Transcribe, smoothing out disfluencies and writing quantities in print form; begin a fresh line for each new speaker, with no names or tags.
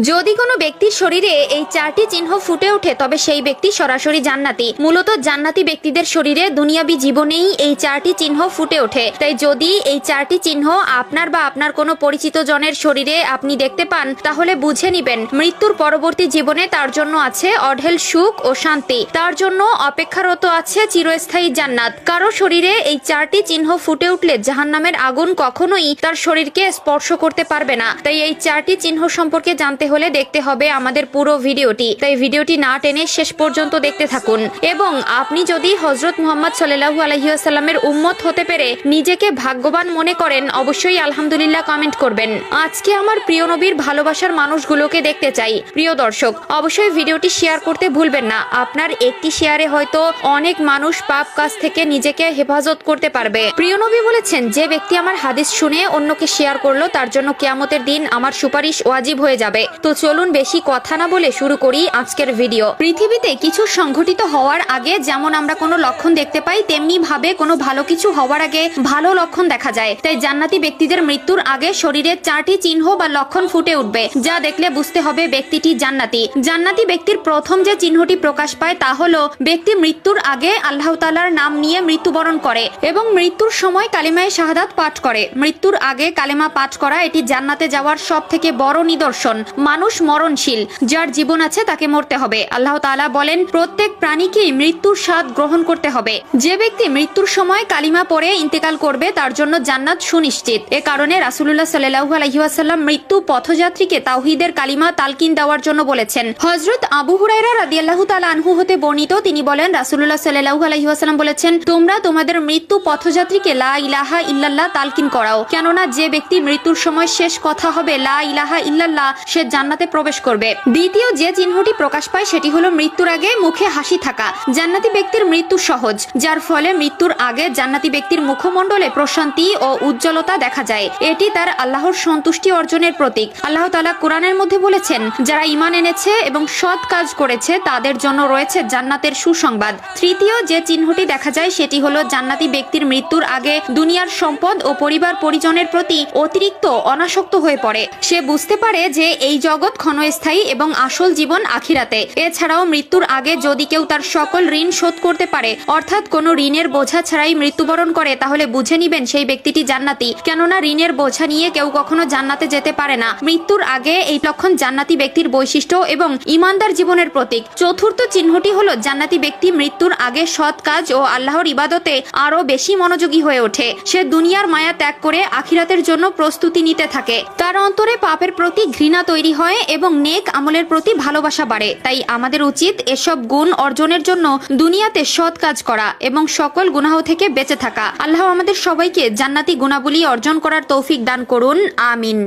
যদি কোনো ব্যক্তির শরীরে এই চারটি চিহ্ন ফুটে ওঠে তবে সেই ব্যক্তি সরাসরি জান্নাতি। মূলত জান্নাতি ব্যক্তিদের শরীরে দুনিয়াবি জীবনেই এই চারটি চিহ্ন ফুটে ওঠে। তাই যদি এই চারটি চিহ্ন আপনার বা আপনার কোনো পরিচিত জনের শরীরে আপনি দেখতে পান তাহলে বুঝে নিবেন মৃত্যুর পরবর্তী জীবনে তার জন্য আছে অঢেল সুখ ও শান্তি, তার জন্য অপেক্ষারত আছে চিরস্থায়ী জান্নাত। কারো শরীরে এই চারটি চিহ্ন ফুটে উঠলে জাহান্নামের আগুন কখনোই তার শরীরকে স্পর্শ করতে পারবে না। তাই এই চারটি চিহ্ন সম্পর্কে জানতে হলে দেখতে হবে আমাদের পুরো ভিডিওটি। তাই ভিডিওটি না টেনে শেষ পর্যন্ত দেখতে থাকুন। এবং আপনি যদি হযরত মুহাম্মদ সাল্লাল্লাহু আলাইহি ওয়াসাল্লামের উম্মত হতে পেরে নিজেকে ভাগ্যবান মনে করেন অবশ্যই আলহামদুলিল্লাহ কমেন্ট করবেন। আজকে আমার প্রিয় নবীর ভালোবাসার মানুষগুলোকে দেখতে চাই। প্রিয় দর্শক, অবশ্যই ভিডিওটি শেয়ার করতে ভুলবেন না। আপনার একটি শেয়ারে হয়তো অনেক মানুষ পাপ কাজ থেকে নিজেকে হেফাজত করতে পারবে। প্রিয় নবী বলেছেন, যে ব্যক্তি আমার হাদিস শুনে অন্যকে শেয়ার করলো তার জন্য কিয়ামতের দিন আমার সুপারিশ ওয়াজিব হয়ে যাবে। তো চলুন বেশি কথা না বলে শুরু করি আজকের ভিডিও। পৃথিবীতে কিছু সংঘটিত হওয়ার আগে যেমন আমরা কোনো লক্ষণ দেখতে পাই, তেমনি ভাবে কোনো ভালো কিছু হওয়ার আগে ভালো লক্ষণ দেখা যায়। তাই জান্নাতি ব্যক্তিদের মৃত্যুর আগে শরীরে চারটি চিহ্ন বা লক্ষণ ফুটে উঠবে, যা দেখলে বুঝতে হবে ব্যক্তিটি জান্নাতি। জান্নাতি ব্যক্তির প্রথম যে চিহ্নটি প্রকাশ পায় তা হলো ব্যক্তি মৃত্যুর আগে আল্লাহ তাআলার নাম নিয়ে মৃত্যুবরণ করে এবং মৃত্যুর সময় কালিমায়ে শাহাদাত পাঠ করে। মৃত্যুর আগে কালেমা পাঠ করা এটি জান্নাতে যাওয়ার সব থেকে বড় নিদর্শন। মানুষ মরণশীল, যার জীবন আছে তাকে মরতে হবে। আল্লাহ তাআলা বলেন, প্রত্যেক প্রাণীকেই মৃত্যুর স্বাদ গ্রহণ করতে হবে। যে ব্যক্তি মৃত্যুর সময় কালিমা পড়ে ইন্তেকাল করবে তার জন্য জান্নাত সুনিশ্চিত। এ কারণে রাসূলুল্লাহ সাল্লাল্লাহু আলাইহি ওয়াসাল্লাম মৃত্যু পথযাত্রীকে তাওহীদের কালিমা তালকিন দেওয়ার জন্য বলেছেন। হযরত আবু হুরায়রা রাদিয়াল্লাহু তাআলা আনহু হতে বর্ণিত, তিনি বলেন, রাসূলুল্লাহ সাল্লাল্লাহু আলাইহি ওয়াসাল্লাম বলেছেন, তোমরা তোমাদের মৃত্যু পথযাত্রীকে লা ইলাহা ইল্লাল্লাহ তালকিন করাও, কেননা যে ব্যক্তি মৃত্যুর সময় শেষ কথা হবে লা ইলাহা ইল্লাল্লাহ সে জান্নাতে প্রবেশ করবে। দ্বিতীয় যে চিহ্নটি প্রকাশ পায় সেটি হলো মৃত্যুর আগে মুখে হাসি থাকা। জান্নাতি ব্যক্তির মৃত্যু সহজ, যার ফলে মৃত্যুর আগে জান্নাতি ব্যক্তির মুখমণ্ডলে প্রশান্তি ও উজ্জ্বলতা দেখা যায়। এটি তার আল্লাহর সন্তুষ্টি অর্জনের প্রতীক। আল্লাহ তাআলা কোরআনের মধ্যে বলেছেন, যারা ঈমান এনেছে এবং সৎ কাজ করেছে তাদের জন্য রয়েছে জান্নাতের সুসংবাদ। তৃতীয় যে চিহ্নটি দেখা যায় সেটি হলো জান্নাতি ব্যক্তির মৃত্যুর আগে দুনিয়ার সম্পদ ও পরিবার পরিজনের প্রতি অতিরিক্ত অনাসক্ত হয়ে পড়ে। সে বুঝতে পারে যে এই জগৎ ক্ষণস্থায়ী এবং আসল জীবন আখিরাতে। এছাড়াও মৃত্যুর আগে যদি কেউ তার সকল ঋণ শোধ করতে পারে, অর্থাৎ কোনো ঋণের বোঝা ছাড়াই মৃত্যুবরণ করে, তাহলে বুঝে নিবেন সেই ব্যক্তিটি জান্নাতি। কেননা ঋণের বোঝা নিয়ে কেউ কখনো জান্নাতে যেতে পারে না। মৃত্যুর আগে এই লক্ষণ জান্নাতি ব্যক্তির বৈশিষ্ট্য এবং ঈমানদার জীবনের প্রতীক। চতুর্থ চিহ্নটি হলো জান্নাতি ব্যক্তি মৃত্যুর আগে সৎ কাজ ও আল্লাহর ইবাদতে আরো বেশি মনোযোগী হয়ে ওঠে। সে দুনিয়ার মায়া ত্যাগ করে আখিরাতের জন্য প্রস্তুতি নিতে থাকে। তার অন্তরে পাপের প্রতি ঘৃণা তৈরি হয় এবং নেক আমলের প্রতি ভালোবাসা বাড়ে। তাই আমাদের উচিত এসব গুণ অর্জনের জন্য দুনিয়াতে সৎ কাজ করা এবং সকল গুনাহ থেকে বেঁচে থাকা। আল্লাহ আমাদের সবাইকে জান্নাতি গুণাবলী অর্জন করার তৌফিক দান করুন। আমিন।